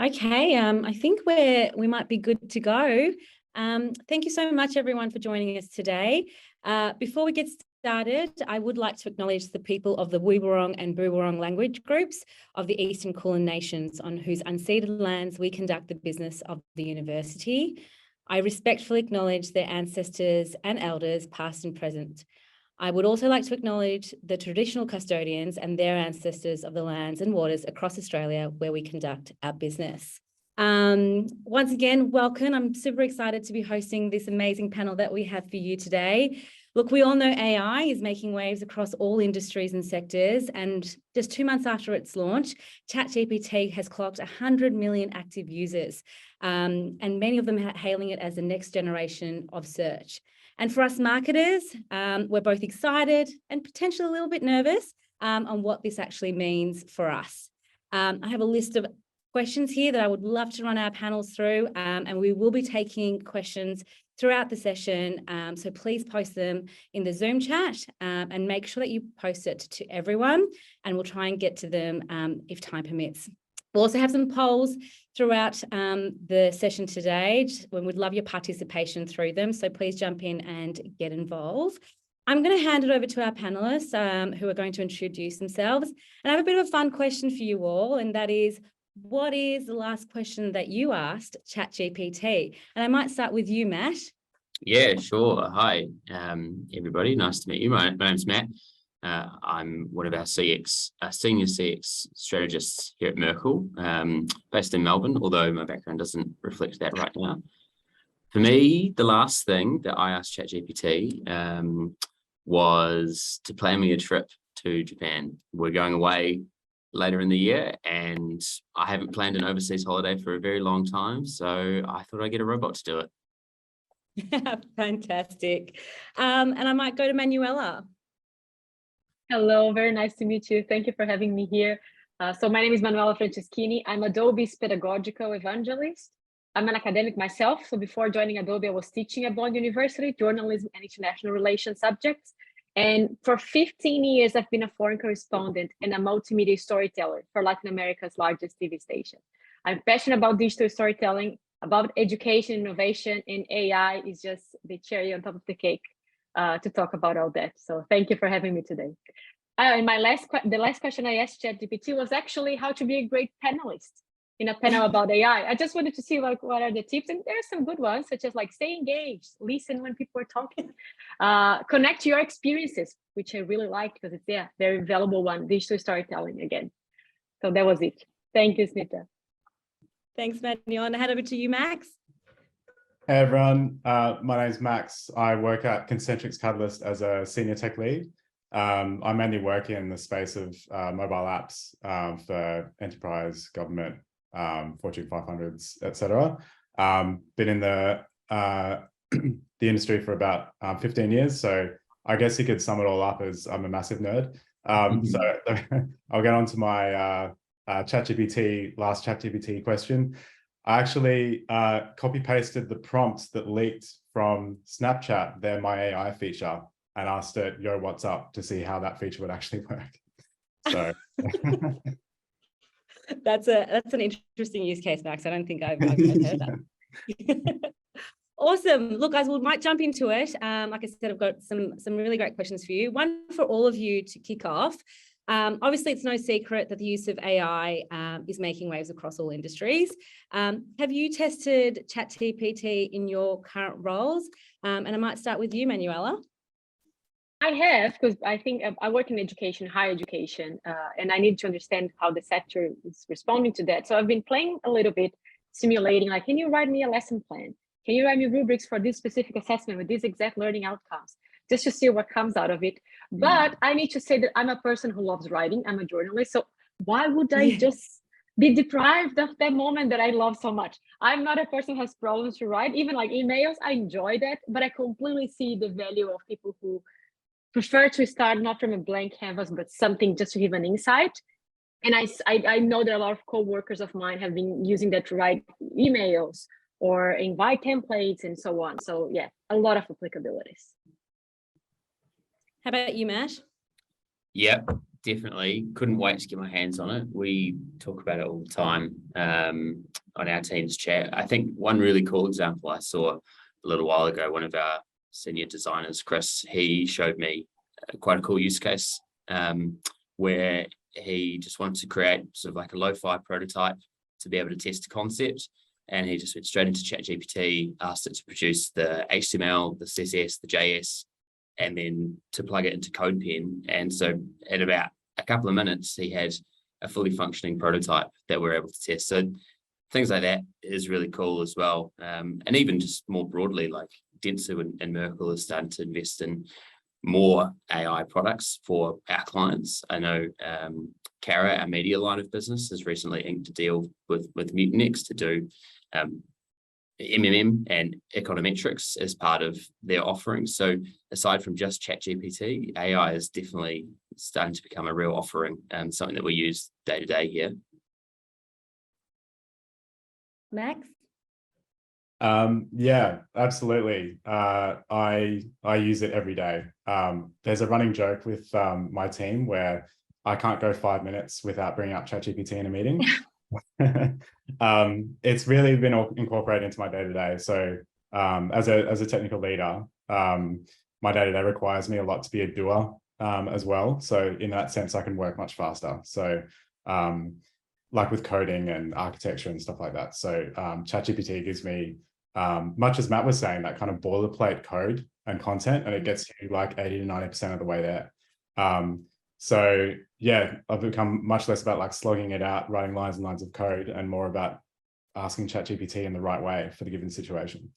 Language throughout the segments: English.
Okay, I think we might be good to go. Thank you so much, everyone, for joining us today. Before we get started, I would like to acknowledge the people of the Wurrung and Burrung language groups of the Eastern Kulin Nations, on whose unceded lands we conduct the business of the university. I respectfully acknowledge their ancestors and elders, past and present. I would also like to acknowledge the traditional custodians and their ancestors of the lands and waters across Australia where we conduct our business. Once again, welcome. I'm super excited to be hosting this amazing panel that we have for you today. Look, we all know AI is making waves across all industries and sectors, and just 2 months after its launch, ChatGPT has clocked 100 million active users, and many of them hailing it as the next generation of search. And for us marketers, we're both excited and potentially a little bit nervous on what this actually means for us. I have a list of questions here that I would love to run our panels through, and we will be taking questions throughout the session. So please post them in the Zoom chat and make sure that you post it to everyone, and we'll try and get to them if time permits. We'll also have some polls throughout the session today. We would love your participation through them, so please jump in and get involved. I'm going to hand it over to our panelists who are going to introduce themselves. And I have a bit of a fun question for you all, and that is, what is the last question that you asked ChatGPT? And I might start with you, Matt. Yeah, sure. Hi, everybody. Nice to meet you. My name's Matt. I'm one of our senior CX strategists here at Merkle, based in Melbourne, although my background doesn't reflect that right now. For me, the last thing that I asked ChatGPT was to plan me a trip to Japan. We're going away later in the year, and I haven't planned an overseas holiday for a very long time, so I thought I'd get a robot to do it. Fantastic. And I might go to Manuela. Hello, very nice to meet you. Thank you for having me here. So my name is Manuela Franceschini. I'm Adobe's pedagogical evangelist. I'm an academic myself. So before joining Adobe, I was teaching at Bond University, journalism and international relations subjects. And for 15 years, I've been a foreign correspondent and a multimedia storyteller for Latin America's largest TV station. I'm passionate about digital storytelling, about education, innovation, and AI is just the cherry on top of the cake to talk about all that. So thank you for having me today. And the last question I asked ChatGPT was actually how to be a great panelist in a panel about AI. I just wanted to see what are the tips, and there are some good ones, such as stay engaged, listen when people are talking, connect your experiences, which I really like because it's very valuable one, digital storytelling again. So that was it. Thank you, Smita. Thanks, Manuel. And I head over to you, Max. Hey everyone, my name is Max. I work at Concentrix Catalyst as a senior tech lead. I mainly work in the space of mobile apps for enterprise, government, Fortune 500s, etc. Been in the industry for about 15 years, so I guess you could sum it all up as I'm a massive nerd. So I'll get on to my last ChatGPT question. I actually copy-pasted the prompts that leaked from Snapchat, their My AI feature, and asked it, yo, what's up, to see how that feature would actually work. So that's an interesting use case, Max. I don't think I've heard that. Awesome. Look, guys, we might jump into it. Like I said, I've got some really great questions for you. One for all of you to kick off. Obviously, it's no secret that the use of AI is making waves across all industries. Have you tested ChatGPT in your current roles? And I might start with you, Manuela. I have, because I think I work in education, higher education, and I need to understand how the sector is responding to that. So I've been playing a little bit, simulating, can you write me a lesson plan? Can you write me rubrics for this specific assessment with these exact learning outcomes? Just to see what comes out of it. But I need to say that I'm a person who loves writing. I'm a journalist. So why would I just be deprived of that moment that I love so much? I'm not a person who has problems to write. Even emails, I enjoy that. But I completely see the value of people who prefer to start not from a blank canvas, but something just to give an insight. And I know that a lot of co-workers of mine have been using that to write emails or invite templates and so on. So yeah, a lot of applicabilities. How about you, Matt? Yeah, definitely. Couldn't wait to get my hands on it. We talk about it all the time on our team's chat. I think one really cool example I saw a little while ago, one of our senior designers, Chris, he showed me quite a cool use case where he just wanted to create sort of like a lo-fi prototype to be able to test a concept. And he just went straight into ChatGPT, asked it to produce the HTML, the CSS, the JS, and then to plug it into CodePen. And so at about a couple of minutes, he had a fully functioning prototype that we're able to test. So things like that is really cool as well. And even just more broadly, like Dentsu and Merkle is starting to invest in more AI products for our clients. I know Cara, our media line of business, has recently inked a deal with Mutinex to do MMM and econometrics as part of their offering. So aside from just ChatGPT, AI is definitely starting to become a real offering and something that we use day to day here. Max? Yeah, absolutely. I use it every day. There's a running joke with my team where I can't go 5 minutes without bringing up ChatGPT in a meeting. It's really been incorporated into my day-to-day. So as a technical leader, my day-to-day requires me a lot to be a doer as well. So in that sense, I can work much faster. So like with coding and architecture and stuff like that. So ChatGPT gives me, much as Matt was saying, that kind of boilerplate code and content, and it gets you like 80 to 90% of the way there. So yeah, I've become much less about like slogging it out, writing lines and lines of code, and more about asking ChatGPT in the right way for the given situation.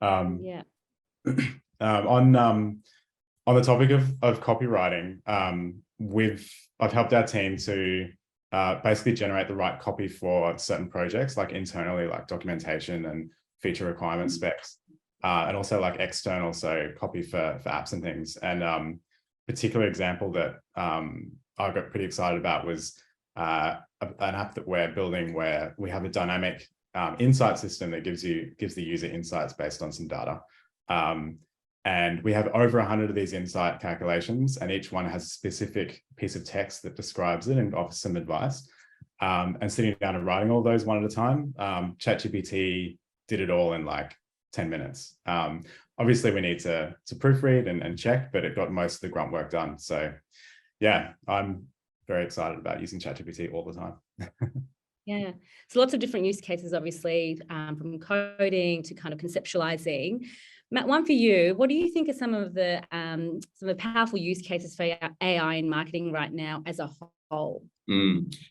Yeah. On the topic of copywriting, I've helped our team to basically generate the right copy for certain projects, like internally, like documentation and feature requirement specs, and also like external, so copy for apps and things. And particular example that I got pretty excited about was an app that we're building where we have a dynamic insight system that gives the user insights based on some data. And we have over 100 of these insight calculations, and each one has a specific piece of text that describes it and offers some advice. And sitting down and writing all those one at a time, ChatGPT did it all in like 10 minutes. Obviously, we need to proofread and check, but it got most of the grunt work done. So yeah, I'm very excited about using ChatGPT all the time. Yeah, so lots of different use cases, obviously, from coding to kind of conceptualizing. Matt, one for you. What do you think are some of the powerful use cases for AI in marketing right now as a whole?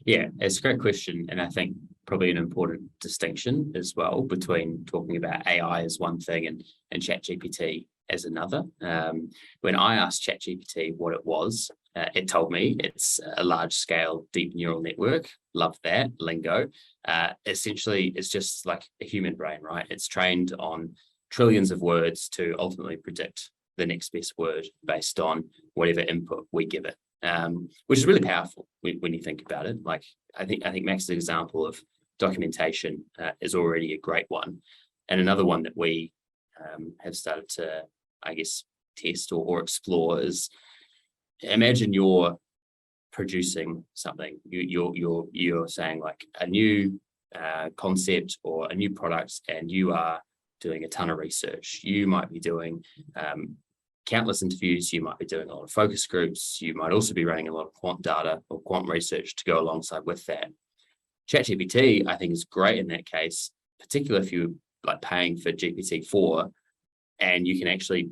Yeah, it's a great question. And I think probably an important distinction as well between talking about AI as one thing and ChatGPT as another. When I asked ChatGPT what it was, it told me it's a large-scale deep neural network. Love that lingo. Essentially, it's just like a human brain, right? It's trained on trillions of words to ultimately predict the next best word based on whatever input we give it, which is really powerful when you think about it. Like I think Max's example of documentation is already a great one, and another one that we have started to, I guess, test or explore is, imagine you're producing something. You're saying like a new concept or a new product, and you are doing a ton of research. You might be doing countless interviews. You might be doing a lot of focus groups. You might also be running a lot of quant data or quant research to go alongside with that. ChatGPT, I think, is great in that case, particularly if you're like paying for GPT-4, and you can actually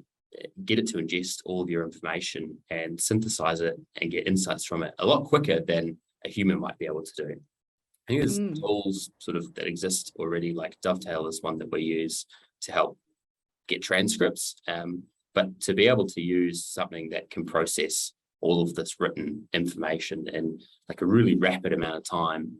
get it to ingest all of your information and synthesize it and get insights from it a lot quicker than a human might be able to do. I think there's tools sort of that exist already, like Dovetail is one that we use to help get transcripts. But to be able to use something that can process all of this written information in like a really rapid amount of time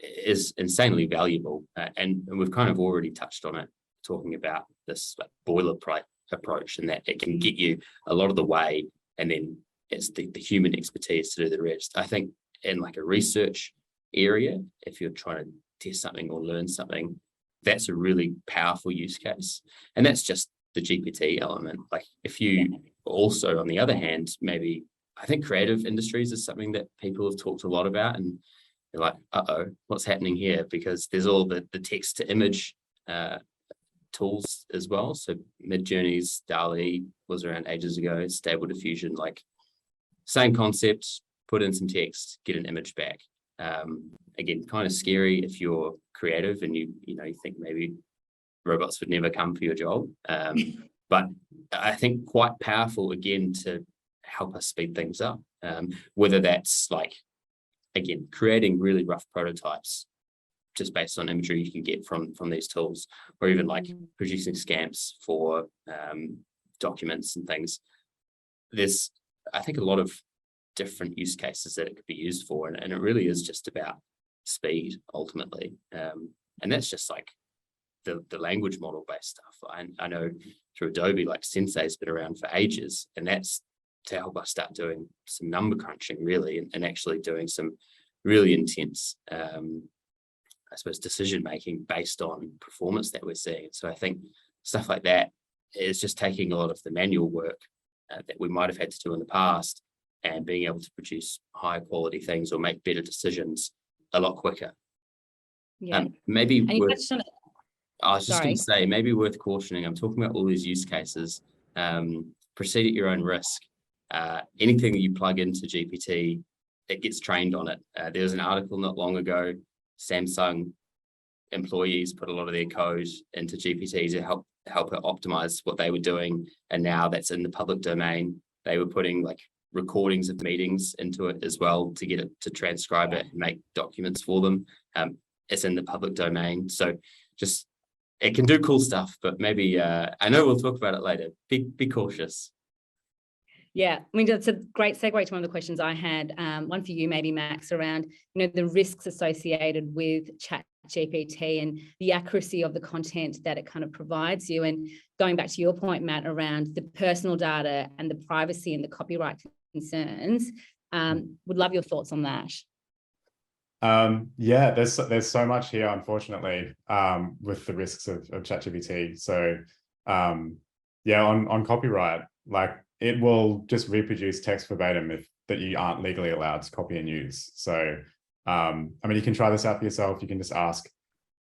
is insanely valuable. And we've kind of already touched on it, talking about this like boilerplate approach, and that it can get you a lot of the way, and then it's the human expertise to do the rest. I think in like a research area, if you're trying to test something or learn something, that's a really powerful use case. And that's just the GPT element. Like if you also, on the other hand, maybe I think creative industries is something that people have talked a lot about, and they're like, uh-oh, what's happening here? Because there's all the text to image tools as well. So Midjourney's DALL-E was around ages ago. Stable Diffusion, like same concept, put in some text, get an image back. Again, kind of scary if you're creative and you think maybe robots would never come for your job. But I think quite powerful again to help us speed things up. Whether that's like, again, creating really rough prototypes just based on imagery you can get from these tools, or even like producing scamps for documents and things. There's, I think, a lot of different use cases that it could be used for, and it really is just about speed ultimately. And that's just like the language model based stuff. I know through Adobe, like Sensei's been around for ages, and that's to help us start doing some number crunching really, and actually doing some really intense I suppose decision making based on performance that we're seeing. So I think stuff like that is just taking a lot of the manual work that we might have had to do in the past, and being able to produce high quality things or make better decisions a lot quicker. Yeah. Maybe And you worth, touched on it. I was just going to say, maybe worth cautioning, I'm talking about all these use cases. Proceed at your own risk. Anything that you plug into GPT, it gets trained on it. There was an article not long ago, Samsung employees put a lot of their code into GPT to help it optimize what they were doing, and now that's in the public domain. They were putting like recordings of meetings into it as well to get it to transcribe it and make documents for them. It's in the public domain, so just it can do cool stuff, but maybe I know we'll talk about it later. Be cautious. Yeah, I mean, that's a great segue to one of the questions I had. One for you, maybe, Max, around the risks associated with ChatGPT and the accuracy of the content that it kind of provides you. And going back to your point, Matt, around the personal data and the privacy and the copyright concerns, would love your thoughts on that. Yeah, there's so much here, unfortunately, with the risks of ChatGPT. So yeah, on copyright, like, it will just reproduce text verbatim that you aren't legally allowed to copy and use. So, I mean, you can try this out for yourself. You can just ask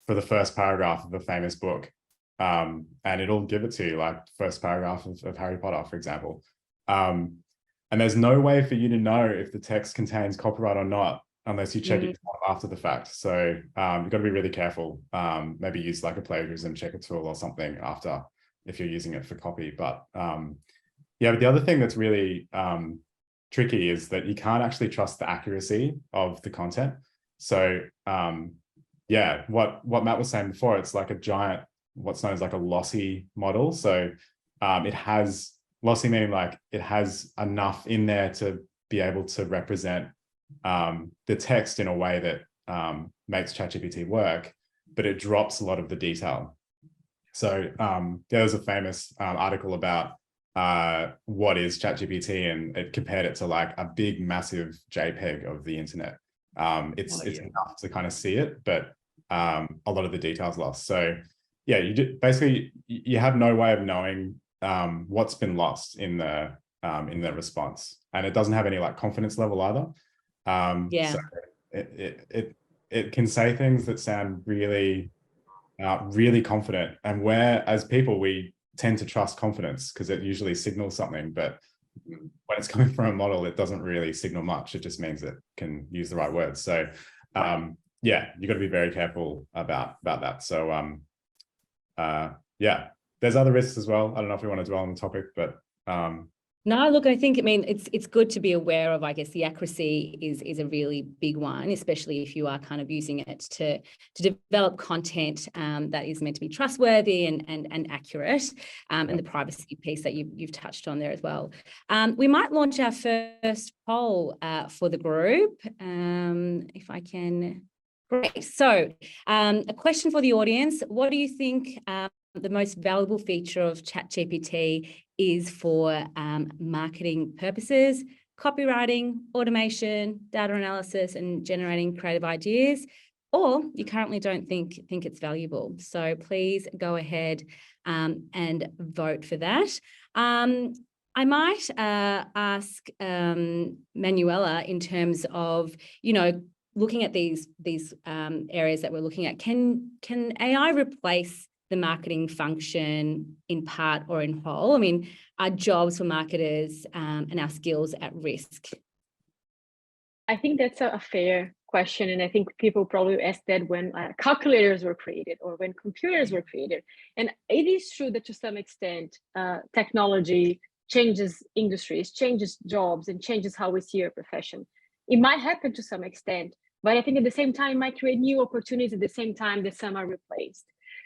for the first paragraph of a famous book, and it'll give it to you, like first paragraph of Harry Potter, for example. And there's no way for you to know if the text contains copyright or not, unless you check it after the fact. So you've got to be really careful. Maybe use like a plagiarism checker tool or something after, if you're using it for copy. But yeah, but the other thing that's really tricky is that you can't actually trust the accuracy of the content. So yeah, what Matt was saying before, it's like a giant, what's known as like a lossy model. So it has lossy, meaning like it has enough in there to be able to represent the text in a way that makes ChatGPT work, but it drops a lot of the detail. So there was a famous article about what is ChatGPT, and it compared it to like a big, massive JPEG of the internet. It's enough to kind of see it, but a lot of the details lost. So yeah, basically you have no way of knowing what's been lost in the response, and it doesn't have any like confidence level either. So it can say things that sound really really confident, and where as people we tend to trust confidence because it usually signals something, but when it's coming from a model, it doesn't really signal much. It just means it can use the right words. So yeah, you got to be very careful about that. So yeah, there's other risks as well. I don't know if we want to dwell on the topic, but no, look, I think, I mean, it's good to be aware of, I guess, the accuracy is a really big one, especially if you are kind of using it to develop content that is meant to be trustworthy and accurate, and the privacy piece that you've touched on there as well. We might launch our first poll for the group, if I can. Great. So a question for the audience: what do you think the most valuable feature of ChatGPT is for marketing purposes, copywriting, automation, data analysis, and generating creative ideas, or you currently don't think it's valuable? So please go ahead and vote for that. I might ask Manuela in terms of, looking at these areas that we're looking at. Can AI replace the marketing function in part or in whole? I mean, are jobs for marketers and our skills at risk? I think that's a fair question. And I think people probably asked that when calculators were created or when computers were created. And it is true that to some extent, technology changes industries, changes jobs, and changes how we see our profession. It might happen to some extent, but I think at the same time, it might create new opportunities at the same time that some are replaced.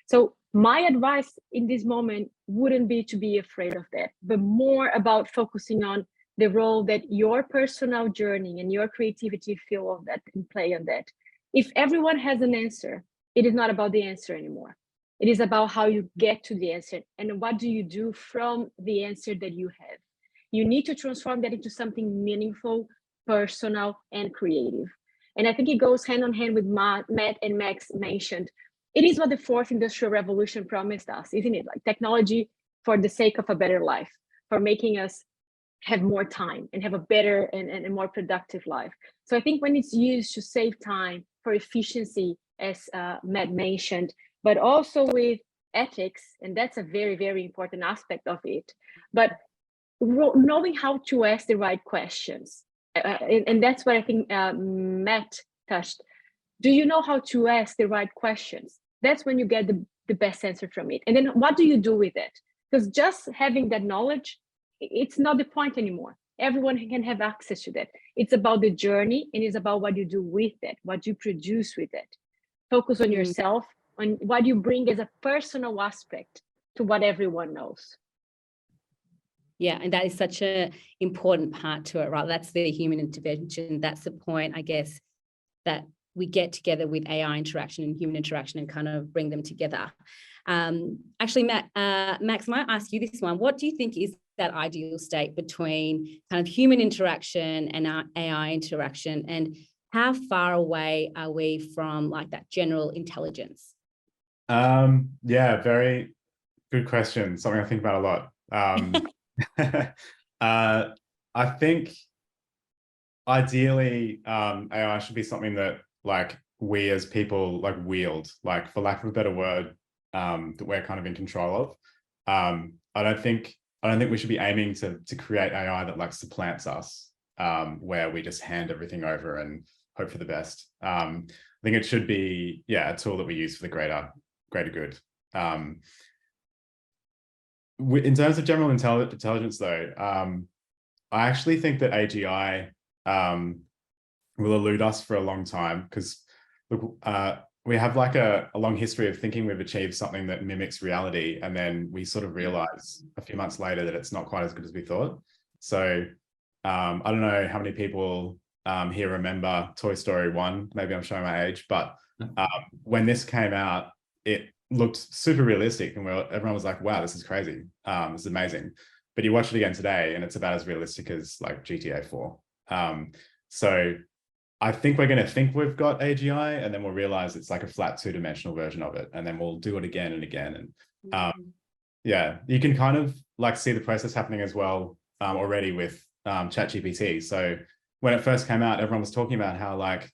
So my advice in this moment wouldn't be to be afraid of that, but more about focusing on the role that your personal journey and your creativity feel on that and play on that. If everyone has an answer, it is not about the answer anymore. It is about how you get to the answer and what do you do from the answer that you have. You need to transform that into something meaningful, personal, and creative. And I think it goes hand in hand with Matt and Max mentioned. It is what the fourth industrial revolution promised us, isn't it? Like technology for the sake of a better life, for making us have more time and have a better and more productive life. So I think when it's used to save time for efficiency, as Matt mentioned, but also with ethics, and that's a very, very important aspect of it, but knowing how to ask the right questions. And that's what I think Matt touched. Do you know how to ask the right questions? That's when you get the best answer from it. And then what do you do with it? Because just having that knowledge, it's not the point anymore. Everyone can have access to that. It's about the journey and it's about what you do with it, what you produce with it. Focus on yourself, on what you bring as a personal aspect to what everyone knows. Yeah, and that is such an important part to it, right? That's the human intervention. That's the point, I guess, that we get together with AI interaction and human interaction and kind of bring them together. Actually, Max, I might ask you this one. What do you think is that ideal state between kind of human interaction and our AI interaction, and how far away are we from like that general intelligence? Yeah, very good question. Something I think about a lot. I think ideally AI should be something that like we as people like wield, like for lack of a better word, that we're kind of in control of. I don't think we should be aiming to create AI that like supplants us, where we just hand everything over and hope for the best. I think it should be, yeah, a tool that we use for the greater good. In terms of general intelligence, though, I actually think that AGI will elude us for a long time because look, we have like a long history of thinking we've achieved something that mimics reality, and then we sort of realize a few months later that it's not quite as good as we thought. So I don't know how many people here remember Toy Story 1. Maybe I'm showing my age, but when this came out, it looked super realistic, and everyone was like, "Wow, this is crazy! This is amazing." But you watch it again today, and it's about as realistic as like GTA 4. So I think we're going to think we've got AGI, and then we'll realize it's like a flat two-dimensional version of it, and then we'll do it again and again. And yeah, you can kind of like see the process happening as well already with ChatGPT. So when it first came out, everyone was talking about how like,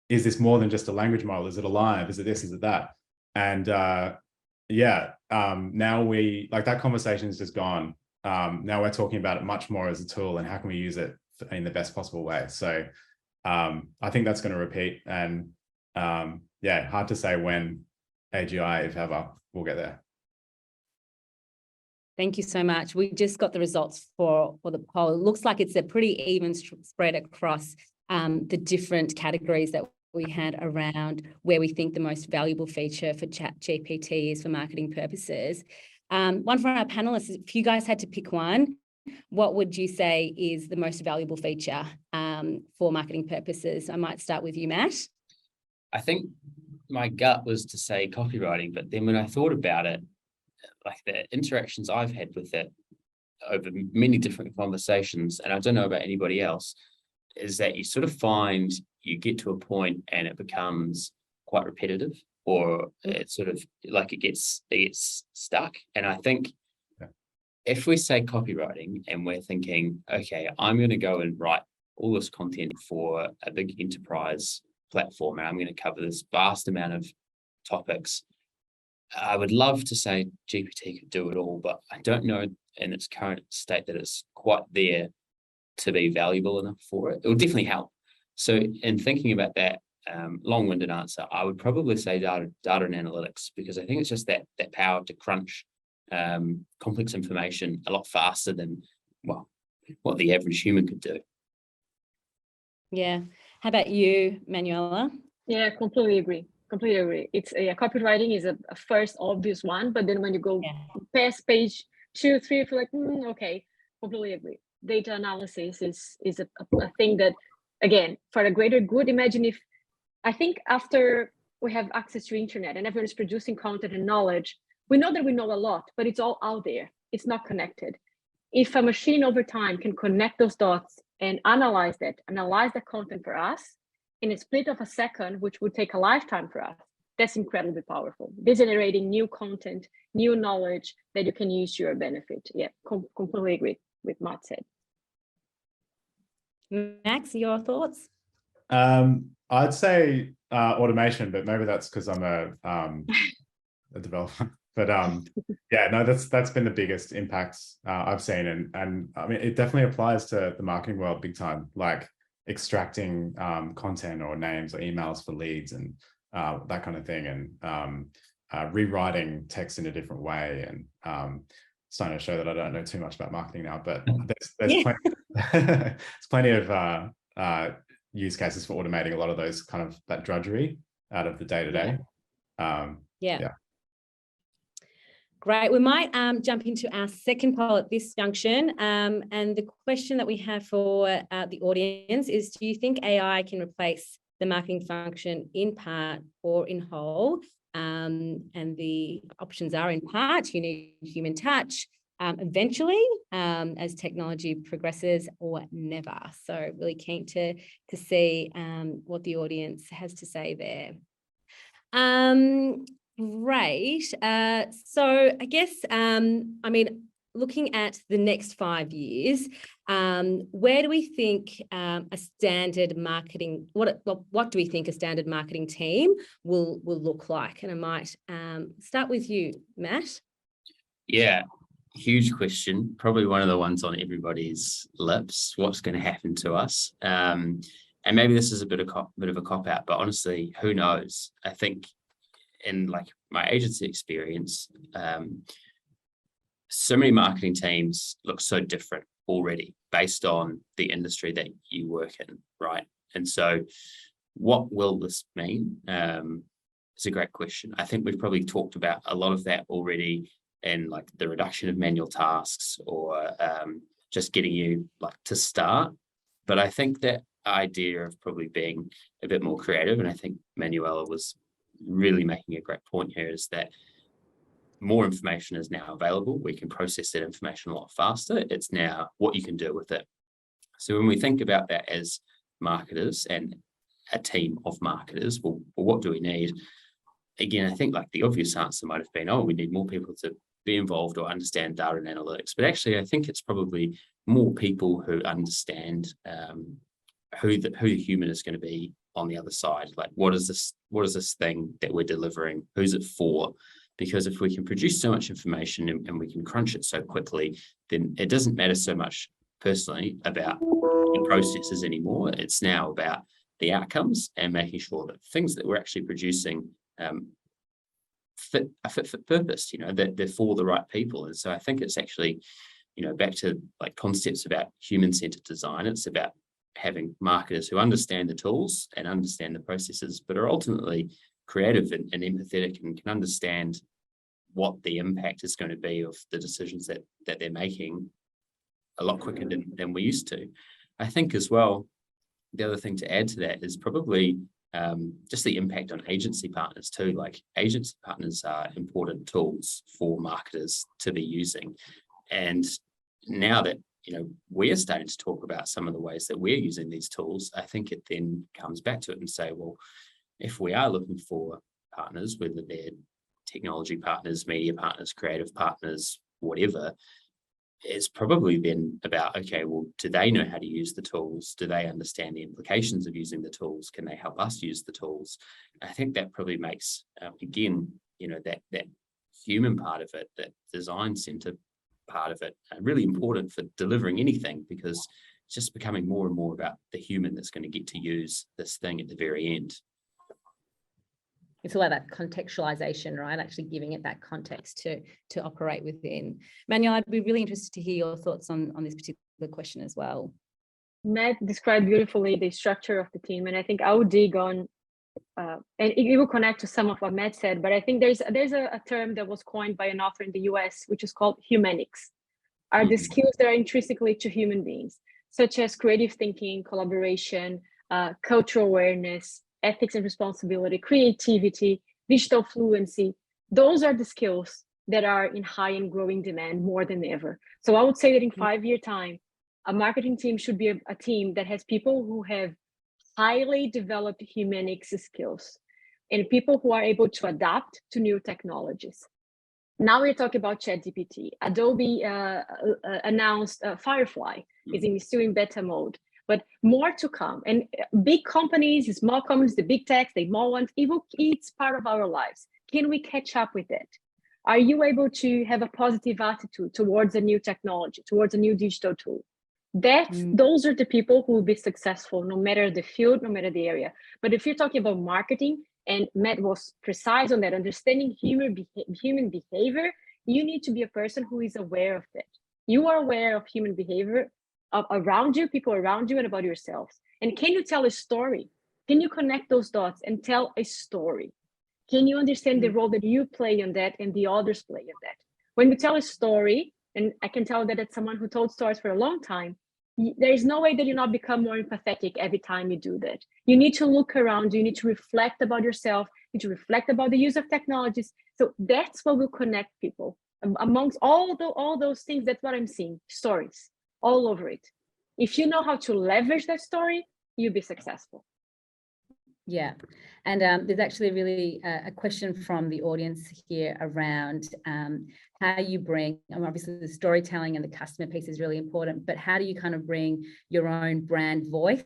is this more than just a language model? Is it alive? Is it this? Is it that? And yeah, now we like that conversation is just gone. Now we're talking about it much more as a tool and how can we use it in the best possible way. So I think that's going to repeat, and yeah, hard to say when AGI, if ever, will get there. Thank you so much. We just got the results for the poll. It looks like it's a pretty even spread across the different categories that we had around where we think the most valuable feature for ChatGPT is for marketing purposes. One for our panelists, if you guys had to pick one, what would you say is the most valuable feature for marketing purposes? I might start with you, Matt. I think my gut was to say copywriting, but then when I thought about it, like the interactions I've had with it over many different conversations, and I don't know about anybody else, is that you sort of find you get to a point and it becomes quite repetitive, or it's sort of like it gets stuck. And I think if we say copywriting and we're thinking, okay, I'm going to go and write all this content for a big enterprise platform, and I'm going to cover this vast amount of topics. I would love to say GPT could do it all, but I don't know in its current state that it's quite there to be valuable enough for it. It will definitely help. So in thinking about that long-winded answer, I would probably say data and analytics, because I think it's just that power to crunch complex information a lot faster than, well, what the average human could do. Yeah. How about you, Manuela? Yeah, completely agree. Completely agree. It's copywriting is a first obvious one, but then when you go past page 2, 3, if you're like, okay, completely agree. Data analysis is a thing that, again, for a greater good, imagine if, I think after we have access to internet and everyone is producing content and knowledge, we know that we know a lot, but it's all out there. It's not connected. If a machine over time can connect those dots and analyze the content for us in a split of a second, which would take a lifetime for us, that's incredibly powerful. They're generating new content, new knowledge that you can use to your benefit. Yeah, completely agree with Matt said. Max, your thoughts? I'd say automation, but maybe that's because I'm a developer. But yeah, no, that's been the biggest impact I've seen, and I mean, it definitely applies to the marketing world big time, like extracting content or names or emails for leads and that kind of thing, and rewriting text in a different way, and starting to show that I don't know too much about marketing now, but there's plenty of use cases for automating a lot of those kind of that drudgery out of the day-to-day. Yeah. Great. We might jump into our second poll at this junction. And the question that we have for the audience is, do you think AI can replace the marketing function in part or in whole? And the options are in part, you need human touch, eventually, as technology progresses, or never. So really keen to see what the audience has to say there. Great. So I guess, I mean, looking at the next 5 years, where do we think a standard marketing, what do we think a standard marketing team will look like? And I might start with you, Matt. Yeah, huge question. Probably one of the ones on everybody's lips. What's going to happen to us? And maybe this is a bit of a cop out, but honestly, who knows? I think in like my agency experience, so many marketing teams look so different already based on the industry that you work in, right? And so what will this mean? It's a great question. I think we've probably talked about a lot of that already in like the reduction of manual tasks, or just getting you like to start. But I think that idea of probably being a bit more creative, and I think Manuela was really making a great point here, is that more information is now available. We can process that information a lot faster. It's now what you can do with it. So when we think about that as marketers and a team of marketers, well, what do we need? Again, I think like the obvious answer might have been, oh, we need more people to be involved or understand data and analytics. But actually, I think it's probably more people who understand who the human is going to be on the other side. Like, what is this thing that we're delivering? Who's it for? Because if we can produce so much information and we can crunch it so quickly, then it doesn't matter so much personally about the processes anymore. It's now about the outcomes and making sure that things that we're actually producing fit for purpose, that they're for the right people. And so I think it's actually, back to like concepts about human-centered design. It's about having marketers who understand the tools and understand the processes, but are ultimately creative and empathetic and can understand what the impact is going to be of the decisions that they're making a lot quicker than we used to. I think as well, the other thing to add to that is probably just the impact on agency partners too. Like, agency partners are important tools for marketers to be using. And now that we're starting to talk about some of the ways that we're using these tools, I think it then comes back to it and say, well, if we are looking for partners, whether they're technology partners, media partners, creative partners, whatever, it's probably then about, okay, well, do they know how to use the tools? Do they understand the implications of using the tools? Can they help us use the tools? I think that probably makes, again, that human part of it, that design center part of it, really important for delivering anything, because it's just becoming more and more about the human that's going to get to use this thing at the very end. It's all about that contextualization, right? Actually giving it that context to operate within. Manuel, I'd be really interested to hear your thoughts on this particular question as well. Matt described beautifully the structure of the team, and I think I would dig on, and it will connect to some of what Matt said, but I think there's a term that was coined by an author in the US, which is called humanics. Are the skills that are intrinsically to human beings, such as creative thinking, collaboration, cultural awareness, ethics and responsibility, creativity, digital fluency. Those are the skills that are in high and growing demand more than ever. So I would say that in 5-year time, a marketing team should be a team that has people who have highly developed humanics skills and people who are able to adapt to new technologies. Now we're talking about ChatGPT. Adobe announced Firefly is still in beta mode, but more to come. And big companies, small companies, the big techs, the small ones, it's part of our lives. Can we catch up with it? Are you able to have a positive attitude towards a new technology, towards a new digital tool? Those are the people who will be successful, no matter the field, no matter the area. But if you're talking about marketing, and Matt was precise on that, understanding human behavior, you need to be a person who is aware of it. You are aware of human behavior around you, people around you, and about yourselves. And can you tell a story? Can you connect those dots and tell a story? Can you understand the role that you play on that and the others play on that? When you tell a story, and I can tell that as someone who told stories for a long time, there is no way that you not become more empathetic every time you do that. You need to look around, you need to reflect about yourself, you need to reflect about the use of technologies. So that's what will connect people. Amongst all those things, that's what I'm seeing, stories all over it. If you know how to leverage that story, you'll be successful. Yeah, and there's actually really a question from the audience here around how you bring, obviously the storytelling and the customer piece is really important, but how do you kind of bring your own brand voice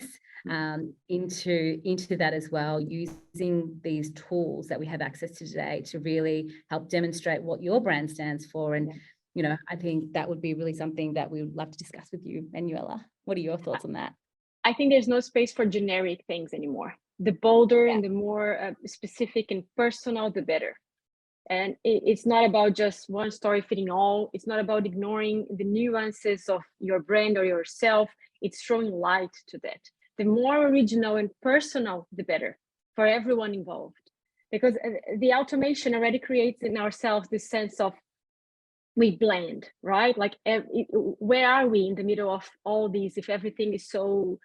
into that as well, using these tools that we have access to today to really help demonstrate what your brand stands for? And I think that would be really something that we would love to discuss with you, Manuela. What are your thoughts on that? I think there's no space for generic things anymore. The bolder and the more specific and personal, the better. And it's not about just one story fitting all. It's not about ignoring the nuances of your brand or yourself. It's throwing light to that. The more original and personal, the better for everyone involved. Because the automation already creates in ourselves this sense of we blend, right? Like, where are we in the middle of all these if everything is so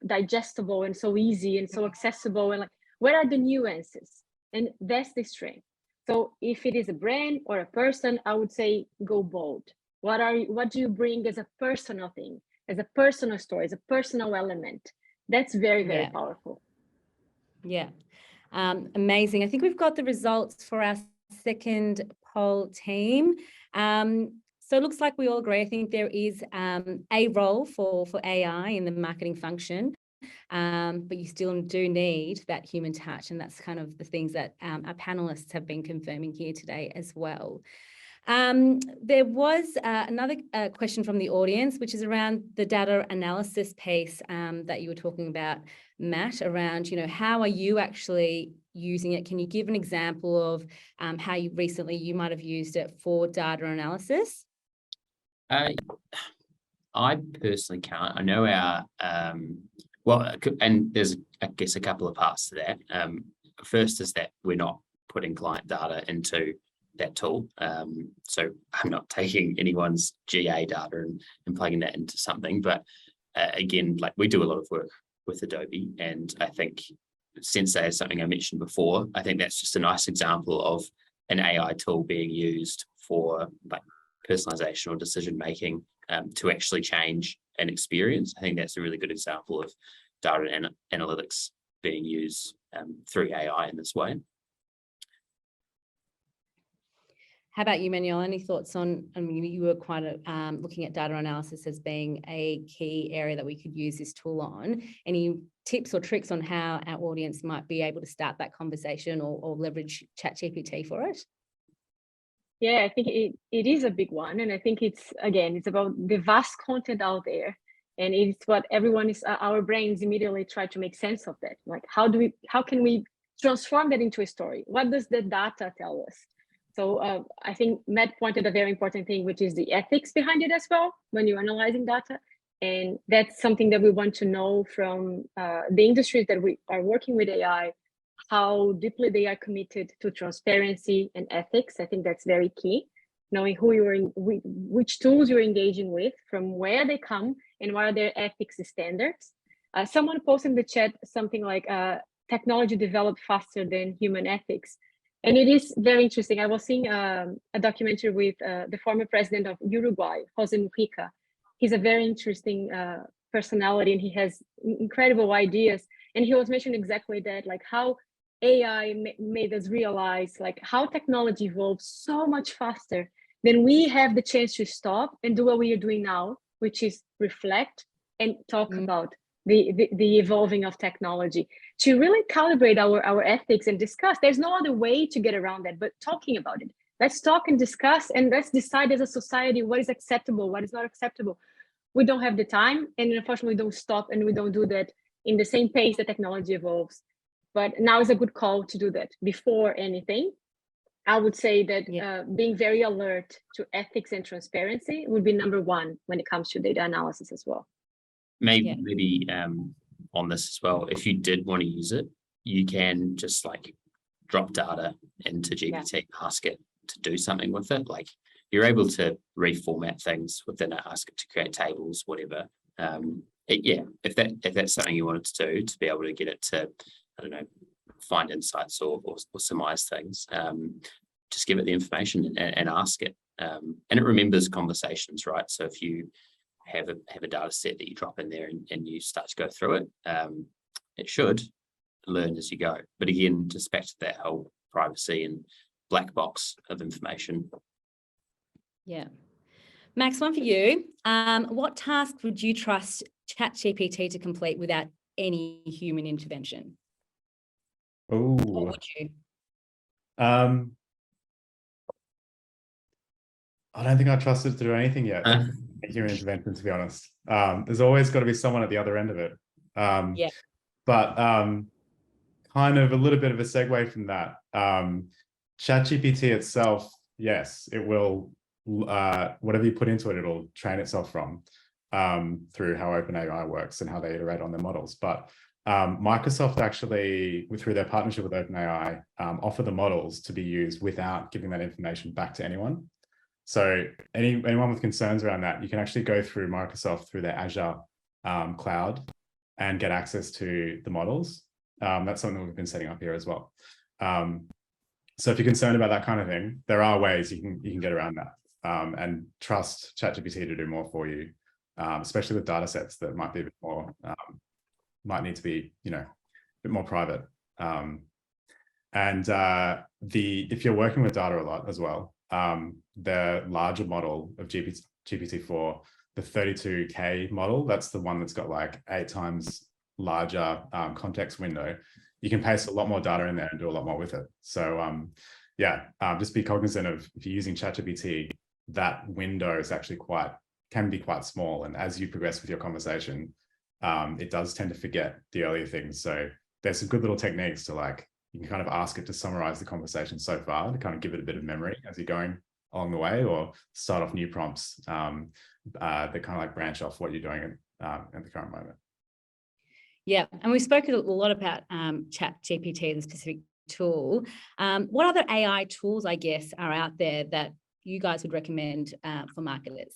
digestible and so easy and so accessible, and like, where are the nuances? And that's the strength. So if it is a brand or a person, I would say go bold. What do you bring as a personal thing, as a personal story, as a personal element? That's very, very powerful. Yeah, amazing. I think we've got the results for our second poll team. So it looks like we all agree. I think there is a role for AI in the marketing function, but you still do need that human touch. And that's kind of the things that our panelists have been confirming here today as well. There was another question from the audience, which is around the data analysis piece that you were talking about, Matt, around, how are you actually using it? Can you give an example of how you might have used it for data analysis? I personally can't. I know our, and there's, I guess, a couple of parts to that. First is that we're not putting client data into that tool. So I'm not taking anyone's GA data and plugging that into something. But again, like, we do a lot of work with Adobe, and I think Sensei is something I mentioned before. I think that's just a nice example of an AI tool being used for like personalization or decision making to actually change an experience. I think that's a really good example of data and analytics being used through AI in this way. How about you, Manuel? Any thoughts on, I mean, you were quite looking at data analysis as being a key area that we could use this tool on. Any tips or tricks on how our audience might be able to start that conversation or leverage ChatGPT for it? Yeah, I think it is a big one. And I think it's about the vast content out there. And it's what everyone is, our brains immediately try to make sense of that. Like, how can we transform that into a story? What does the data tell us? So I think Matt pointed a very important thing, which is the ethics behind it as well, when you're analyzing data. And that's something that we want to know from the industries that we are working with AI, how deeply they are committed to transparency and ethics. I think that's very key, knowing who you're in, which tools you're engaging with, from where they come, and what are their ethics standards. Someone posted in the chat something like technology developed faster than human ethics. And it is very interesting. I was seeing a documentary with the former president of Uruguay, Jose Mujica. He's a very interesting personality, and he has incredible ideas. And he was mentioning exactly that, like how AI made us realize like how technology evolves so much faster than we have the chance to stop and do what we are doing now, which is reflect and talk about the evolving of technology, to really calibrate our ethics and discuss. There's no other way to get around that but talking about it. Let's talk and discuss, and let's decide as a society what is acceptable, what is not acceptable. We don't have the time, and unfortunately we don't stop, and we don't do that in the same pace that technology evolves. But now is a good call to do that. Before anything, I would say that being very alert to ethics and transparency would be number one when it comes to data analysis as well. Maybe on this as well, if you did want to use it, you can just like drop data into GPT, ask it to do something with it. Like you're able to reformat things within it, ask it to create tables, whatever. If that's something you wanted to do, to be able to get it to, I don't know, find insights or surmise things, just give it the information and ask it. And it remembers conversations, right? So if you have a data set that you drop in there and you start to go through it, it should learn as you go. But again, just back to that whole privacy and black box of information. Yeah. Max, one for you. What task would you trust ChatGPT to complete without any human intervention? Oh, what would you? I don't think I trust it to do anything yet. Human intervention, to be honest. There's always got to be someone at the other end of it. But kind of a little bit of a segue from that. ChatGPT itself, yes, it will, whatever you put into it, it'll train itself from through how OpenAI works and how they iterate on their models. But Microsoft actually, through their partnership with OpenAI, offer the models to be used without giving that information back to anyone. So anyone with concerns around that, you can actually go through Microsoft through their Azure cloud and get access to the models. That's something that we've been setting up here as well. So if you're concerned about that kind of thing, there are ways you can get around that and trust ChatGPT to do more for you, especially with data sets that might be a bit more, might need to be, a bit more private. If you're working with data a lot as well, the larger model of GPT-4, the 32K model, that's the one that's got like 8 times larger context window. You can paste a lot more data in there and do a lot more with it. So just be cognizant of, if you're using ChatGPT, that window is actually can be quite small. And as you progress with your conversation, it does tend to forget the earlier things. So there's some good little techniques to you can kind of ask it to summarize the conversation so far, to kind of give it a bit of memory as you're going along the way, or start off new prompts that kind of branch off what you're doing at the current moment. Yeah, and we've spoken a lot about ChatGPT, the specific tool. What other AI tools, I guess, are out there that you guys would recommend for marketers?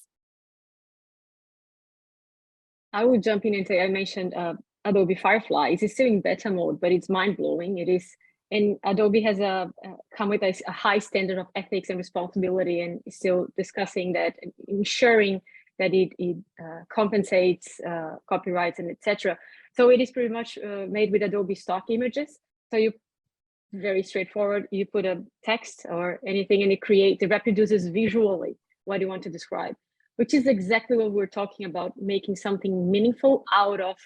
I would jump in and say, I mentioned Adobe Firefly. It's still in beta mode, but it's mind-blowing. It is, and Adobe has come with a high standard of ethics and responsibility, and is still discussing that, and ensuring that it compensates copyrights and etc. So it is pretty much made with Adobe stock images. So you very straightforward. You put a text or anything and it reproduces visually what you want to describe, which is exactly what we're talking about, making something meaningful out of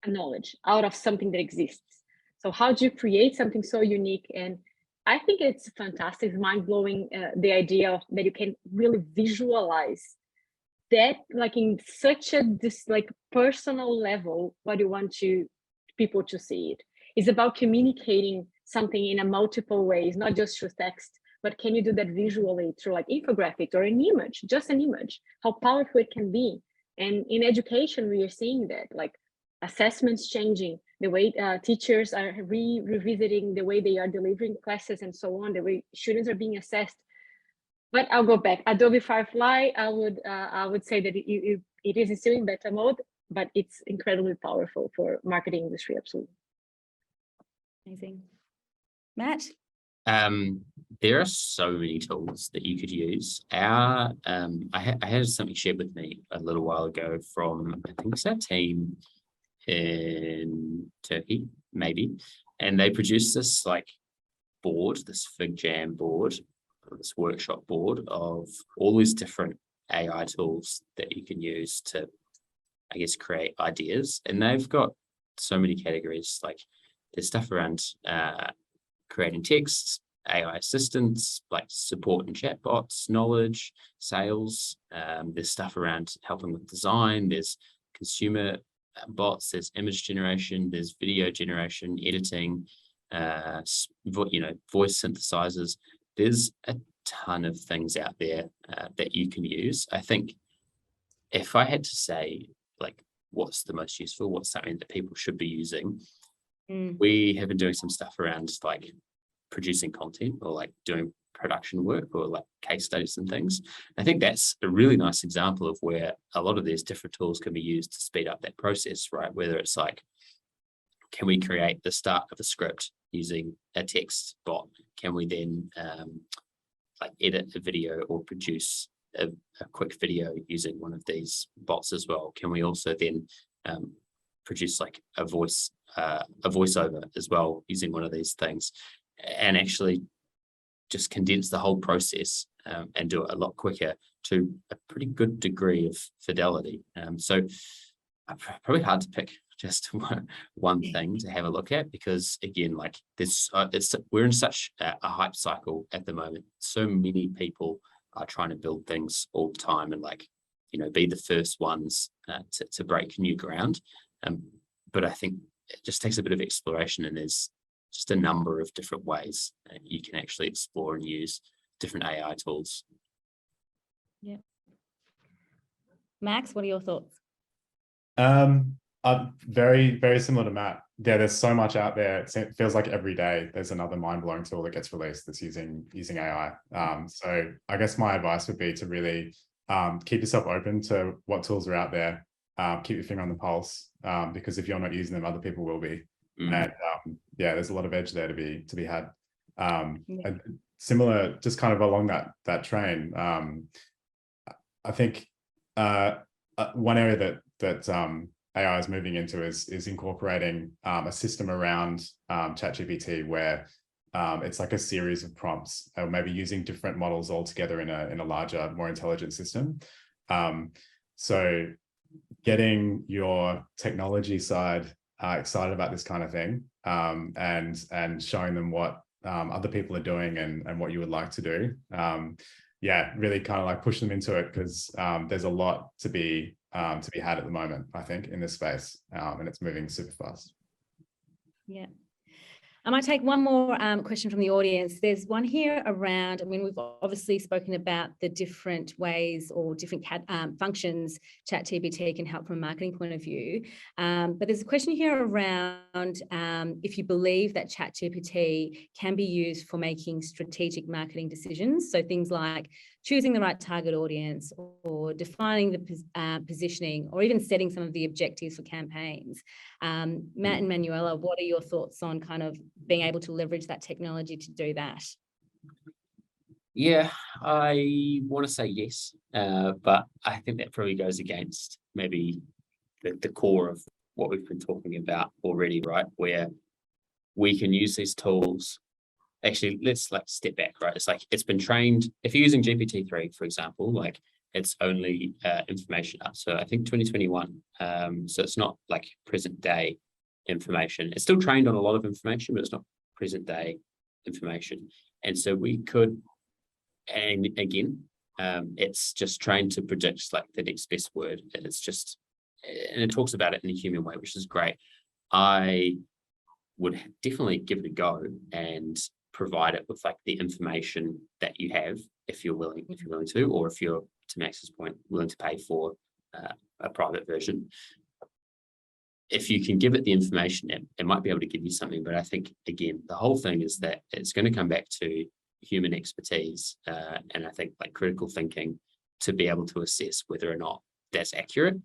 a knowledge, out of something that exists. So how do you create something so unique? And I think it's fantastic, mind-blowing, the idea of that you can really visualize that, like in such a personal level, what you want people to see it. It's about communicating something in a multiple ways, not just through text, but can you do that visually through like infographics or an image, just an image, how powerful it can be. And in education, we are seeing that, like assessments changing, the way teachers are revisiting the way they are delivering classes and so on, the way students are being assessed. But I'll go back. Adobe Firefly, I would say that it is still in beta mode, but it's incredibly powerful for marketing industry, absolutely. Amazing. Matt? There are so many tools that you could use. I had something shared with me a little while ago from, I think it's our team in Turkey, maybe, and they produced this like board, this Fig Jam board, this workshop board of all these different AI tools that you can use to, I guess, create ideas. And they've got so many categories, like there's stuff around creating texts, AI assistants, like support and chatbots, knowledge, sales. There's stuff around helping with design. There's consumer bots, there's image generation, there's video generation, editing, voice synthesizers. There's a ton of things out there that you can use. I think if I had to say, like, what's the most useful, what's something that people should be using, we have been doing some stuff around like producing content or like doing production work or like case studies and things. I think that's a really nice example of where a lot of these different tools can be used to speed up that process, right? Whether it's like, can we create the start of a script using a text bot? Can we then like edit a video or produce a quick video using one of these bots as well? Can we also then produce like a voiceover as well using one of these things, and actually just condense the whole process and do it a lot quicker to a pretty good degree of fidelity. So probably hard to pick just one thing to have a look at, because again, like this, we're in such a hype cycle at the moment. So many people are trying to build things all the time and like, be the first ones to break new ground. But I think it just takes a bit of exploration, and there's just a number of different ways you can actually explore and use different AI tools. Yeah. Max, what are your thoughts? Very, very similar to Matt. Yeah, there's so much out there. It feels like every day there's another mind-blowing tool that gets released that's using AI. So I guess my advice would be to really keep yourself open to what tools are out there. Keep your finger on the pulse, because if you're not using them, other people will be. And yeah, there's a lot of edge there to be had. Similar, just kind of along that train. I think one area that AI is moving into is incorporating a system around ChatGPT where it's like a series of prompts, or maybe using different models all together in a larger, more intelligent system. So getting your technology side excited about this kind of thing, and showing them what other people are doing and what you would like to do. Yeah, really kind of like push them into it, because there's a lot to be had at the moment, I think, in this space, and it's moving super fast. Yeah. I might take one more question from the audience. There's one here around, we've obviously spoken about the different ways or different functions ChatGPT can help from a marketing point of view. But there's a question here around if you believe that ChatGPT can be used for making strategic marketing decisions. So things like choosing the right target audience, or defining the positioning, or even setting some of the objectives for campaigns. Matt and Manuela, what are your thoughts on kind of being able to leverage that technology to do that? Yeah, I want to say yes, but I think that probably goes against maybe the core of what we've been talking about already, right? Where we can use these tools. Actually, let's like step back, right? It's like it's been trained. If you're using GPT-3, for example, like it's only information up to I think 2021. So it's not like present day information. It's still trained on a lot of information, but it's not present day information. And so we could, and again, it's just trained to predict like the next best word. It's just, and it talks about it in a human way, which is great. I would definitely give it a go and provide it with like the information that you have, if you're willing to, or if you're, to Max's point, willing to pay for a private version. If you can give it the information, it might be able to give you something. But I think, again, the whole thing is that it's going to come back to human expertise and I think like critical thinking to be able to assess whether or not that's accurate.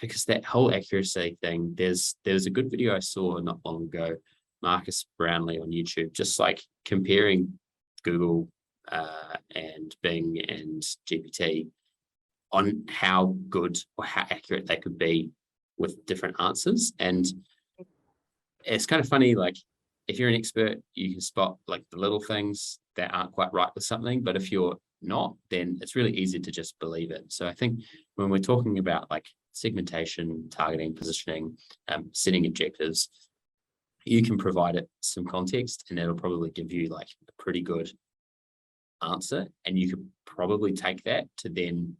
Because that whole accuracy thing, there's a good video I saw not long ago, Marcus Brownlee on YouTube, just like comparing Google and Bing and GPT on how good or how accurate they could be with different answers. And it's kind of funny, like if you're an expert, you can spot like the little things that aren't quite right with something, but if you're not, then it's really easy to just believe it. So I think when we're talking about like segmentation, targeting, positioning, setting objectives, you can provide it some context and it'll probably give you like a pretty good answer. And you could probably take that to then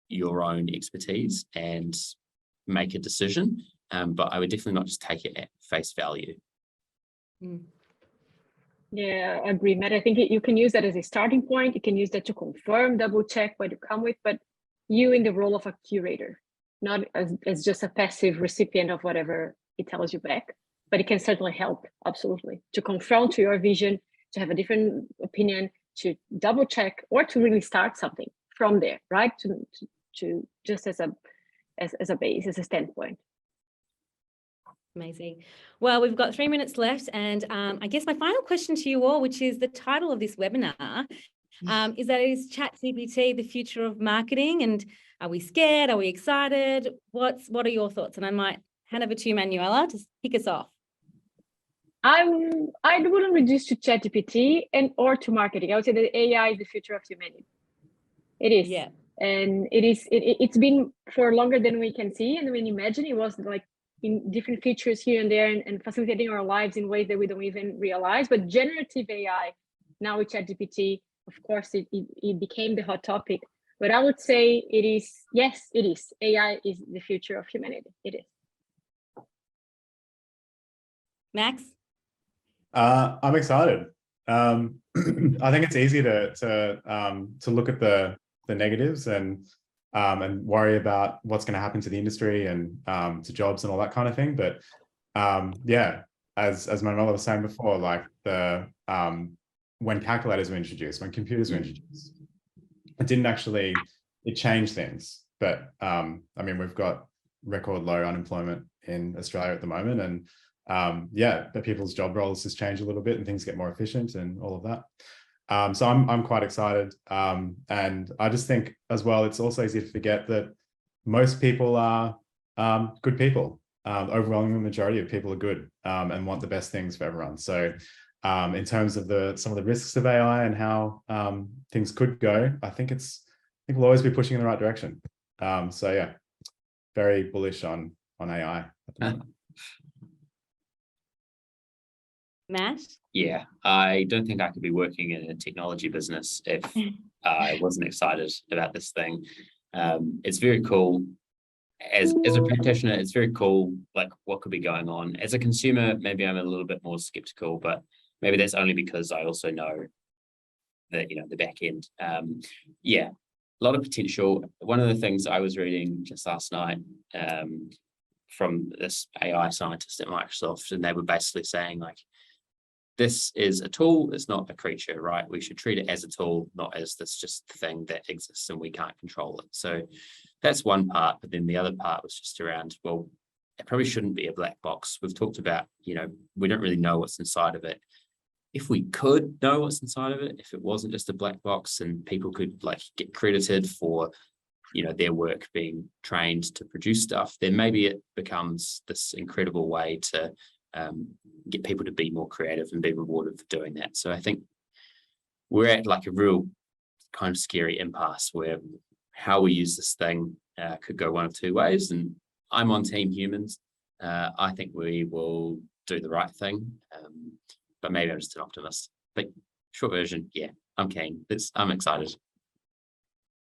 your own expertise and make a decision. But I would definitely not just take it at face value. Yeah, I agree, Matt. I think you can use that as a starting point. You can use that to confirm, double check what you come with, but you in the role of a curator, not as just a passive recipient of whatever it tells you back, but it can certainly help, absolutely, to confront your vision, to have a different opinion, to double check, or to really start something from there, right? To just as a base, as a standpoint. Amazing. Well, we've got 3 minutes left. And I guess my final question to you all, which is the title of this webinar, is ChatGPT the future of marketing? And are we scared? Are we excited? What are your thoughts? And I might hand over to you, Manuela, to kick us off. I wouldn't reduce to ChatGPT or to marketing. I would say that AI is the future of humanity. It is. Yeah. And it's been for longer than we can see. And when you imagine, it was like in different features here and there and facilitating our lives in ways that we don't even realize. But generative AI, now with ChatGPT, of course, it became the hot topic. But I would say it is, yes, it is. AI is the future of humanity. It is. Max? I'm excited. I think it's easy to look at the negatives and worry about what's going to happen to the industry and to jobs and all that kind of thing. But yeah, as Manuela was saying before, like when calculators were introduced, when computers were introduced, it changed things. But I mean, we've got record low unemployment in Australia at the moment, and yeah, but people's job roles just change a little bit and things get more efficient and all of that. So I'm quite excited. And I just think as well, it's also easy to forget that most people are good people. Overwhelming majority of people are good and want the best things for everyone. So in terms of some of the risks of AI and how things could go, I think we'll always be pushing in the right direction. So yeah, very bullish on AI at the moment. Matt? Yeah, I don't think I could be working in a technology business if I wasn't excited about this thing. It's very cool. As a practitioner, it's very cool, like what could be going on. As a consumer, maybe I'm a little bit more skeptical, but maybe that's only because I also know that, the back end. Yeah, a lot of potential. One of the things I was reading just last night from this AI scientist at Microsoft, and they were basically saying like, this is a tool, it's not a creature, right? We should treat it as a tool, not as this just thing that exists and we can't control it. So that's one part, but then the other part was just around, well, it probably shouldn't be a black box. We've talked about, we don't really know what's inside of it. If we could know what's inside of it, if it wasn't just a black box and people could like get credited for, their work being trained to produce stuff, then maybe it becomes this incredible way to get people to be more creative and be rewarded for doing that. So I think we're at like a real kind of scary impasse where how we use this thing could go one of two ways. And I'm on Team Humans. I think we will do the right thing, but maybe I'm just an optimist. But short version, yeah, I'm keen. I'm excited.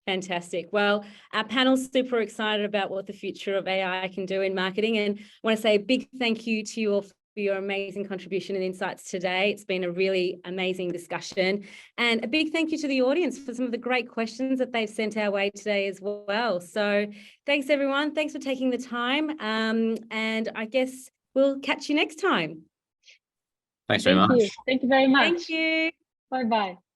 Fantastic. Well, our panel's super excited about what the future of AI can do in marketing. And I want to say a big thank you to you all for your amazing contribution and insights today. It's been a really amazing discussion. And a big thank you to the audience for some of the great questions that they've sent our way today as well. So thanks, everyone. Thanks for taking the time. And I guess we'll catch you next time. Thanks very much. Thank you very much. Thank you. Bye-bye.